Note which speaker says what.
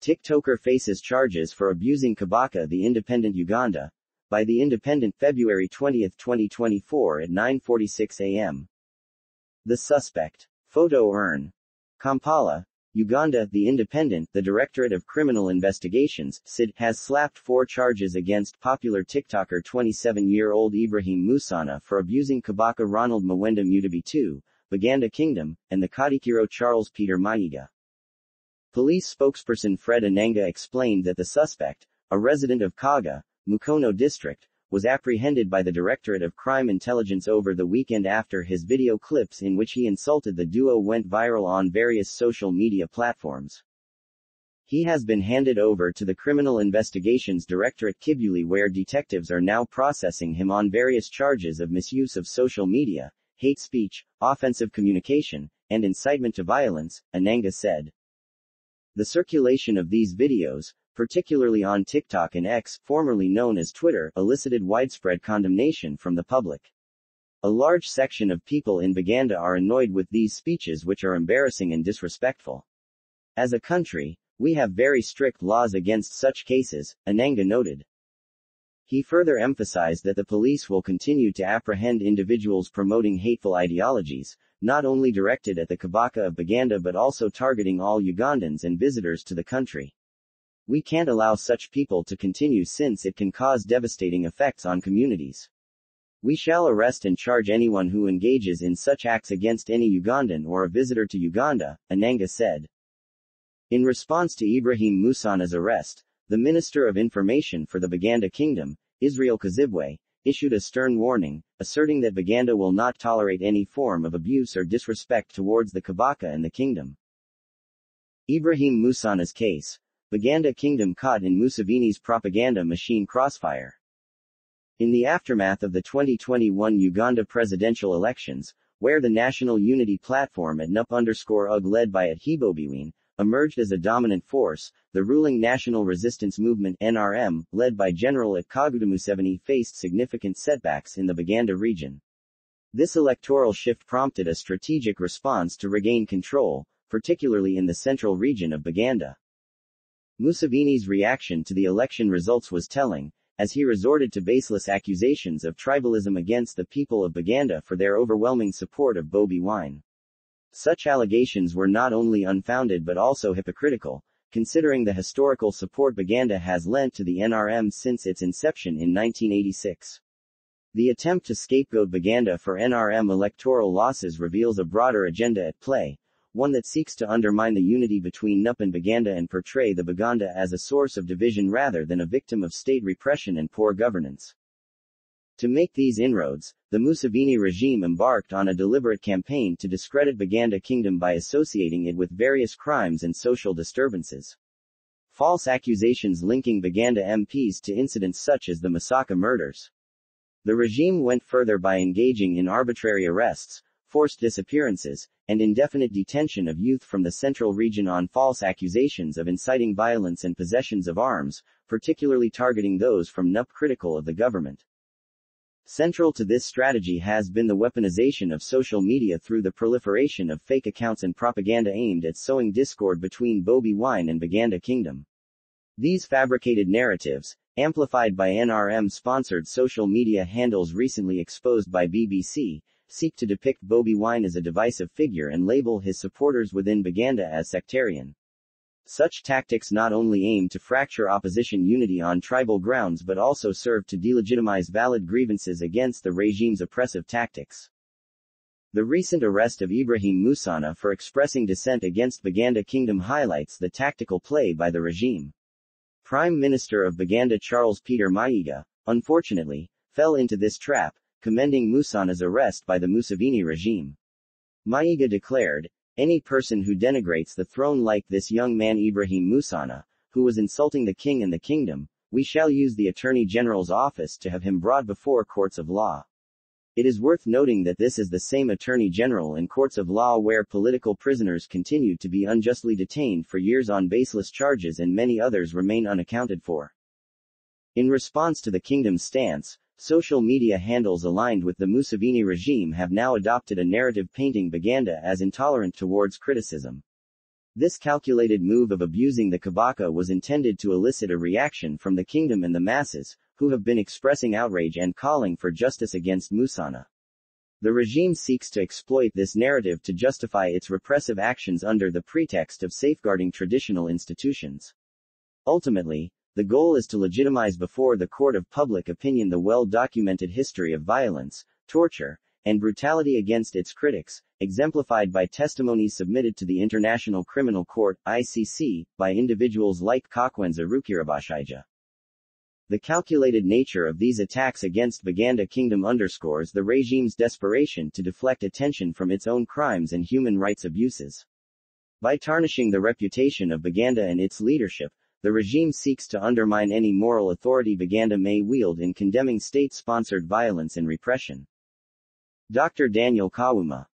Speaker 1: Tik-Toker faces charges for abusing Kabaka the Independent Uganda. By The Independent, February 20, 2024 at 9:46 a.m. The suspect. Photo urn. Kampala, Uganda. The Independent, the Directorate of Criminal Investigations, CID, has slapped 4 charges against popular TikToker 27-year-old Ibrahim Musana for abusing Kabaka Ronald Mwenda Mutabi II, Buganda Kingdom, and the Kadikiro Charles Peter Mayiga. Police spokesperson Fred Enanga explained that the suspect, a resident of Kaga, Mukono district, was apprehended by the Directorate of Crime Intelligence over the weekend after his video clips in which he insulted the duo went viral on various social media platforms. He has been handed over to the Criminal Investigations Directorate Kibuli, where detectives are now processing him on various charges of misuse of social media, hate speech, offensive communication, and incitement to violence, Enanga said. The circulation of these videos, particularly on TikTok and X, formerly known as Twitter, elicited widespread condemnation from the public. A large section of people in Buganda are annoyed with these speeches, which are embarrassing and disrespectful. As a country, we have very strict laws against such cases, Enanga noted. He further emphasized that the police will continue to apprehend individuals promoting hateful ideologies, not only directed at the Kabaka of Buganda but also targeting all Ugandans and visitors to the country. We can't allow such people to continue since it can cause devastating effects on communities. We shall arrest and charge anyone who engages in such acts against any Ugandan or a visitor to Uganda, Enanga said. In response to Ibrahim Musana's arrest, the Minister of Information for the Buganda Kingdom, Israel Kazibwe, issued a stern warning, asserting that Buganda will not tolerate any form of abuse or disrespect towards the Kabaka and the kingdom. Ibrahim Musana's case. Buganda Kingdom caught in Museveni's propaganda machine crossfire. In the aftermath of the 2021 Uganda presidential elections, where the National Unity Platform at NUP_UG led by Bobi emerged as a dominant force, the ruling National Resistance Movement NRM, led by General Kaguta Museveni, faced significant setbacks in the Buganda region. This electoral shift prompted a strategic response to regain control, particularly in the central region of Buganda. Museveni's reaction to the election results was telling, as he resorted to baseless accusations of tribalism against the people of Buganda for their overwhelming support of Bobi Wine. Such allegations were not only unfounded but also hypocritical, considering the historical support Buganda has lent to the NRM since its inception in 1986. The attempt to scapegoat Buganda for NRM electoral losses reveals a broader agenda at play, one that seeks to undermine the unity between NUP and Buganda and portray the Buganda as a source of division rather than a victim of state repression and poor governance. To make these inroads, the Museveni regime embarked on a deliberate campaign to discredit Buganda Kingdom by associating it with various crimes and social disturbances. False accusations linking Buganda MPs to incidents such as the Masaka murders. The regime went further by engaging in arbitrary arrests, forced disappearances, and indefinite detention of youth from the central region on false accusations of inciting violence and possessions of arms, particularly targeting those from NUP critical of the government. Central to this strategy has been the weaponization of social media through the proliferation of fake accounts and propaganda aimed at sowing discord between Bobi Wine and Buganda Kingdom. These fabricated narratives, amplified by NRM-sponsored social media handles recently exposed by BBC, seek to depict Bobi Wine as a divisive figure and label his supporters within Buganda as sectarian. Such tactics not only aim to fracture opposition unity on tribal grounds but also serve to delegitimize valid grievances against the regime's oppressive tactics. The recent arrest of Ibrahim Musana for expressing dissent against Buganda Kingdom highlights the tactical play by the regime. Prime Minister of Buganda Charles Peter Mayiga, unfortunately, fell into this trap, commending Musana's arrest by the Museveni regime. Mayiga declared, "Any person who denigrates the throne like this young man Ibrahim Musana, who was insulting the king and the kingdom, we shall use the Attorney General's office to have him brought before courts of law." It is worth noting that this is the same Attorney General in courts of law where political prisoners continue to be unjustly detained for years on baseless charges and many others remain unaccounted for. In response to the kingdom's stance, social media handles aligned with the Museveni regime have now adopted a narrative painting Buganda as intolerant towards criticism. This calculated move of abusing the Kabaka was intended to elicit a reaction from the kingdom and the masses, who have been expressing outrage and calling for justice against Musana. The regime seeks to exploit this narrative to justify its repressive actions under the pretext of safeguarding traditional institutions. Ultimately, the goal is to legitimize before the court of public opinion the well-documented history of violence, torture, and brutality against its critics, exemplified by testimonies submitted to the International Criminal Court, ICC, by individuals like Kakwenza Rukirabashija. The calculated nature of these attacks against Buganda Kingdom underscores the regime's desperation to deflect attention from its own crimes and human rights abuses. By tarnishing the reputation of Buganda and its leadership, the regime seeks to undermine any moral authority Buganda may wield in condemning state-sponsored violence and repression. Dr. Daniel Kawuma.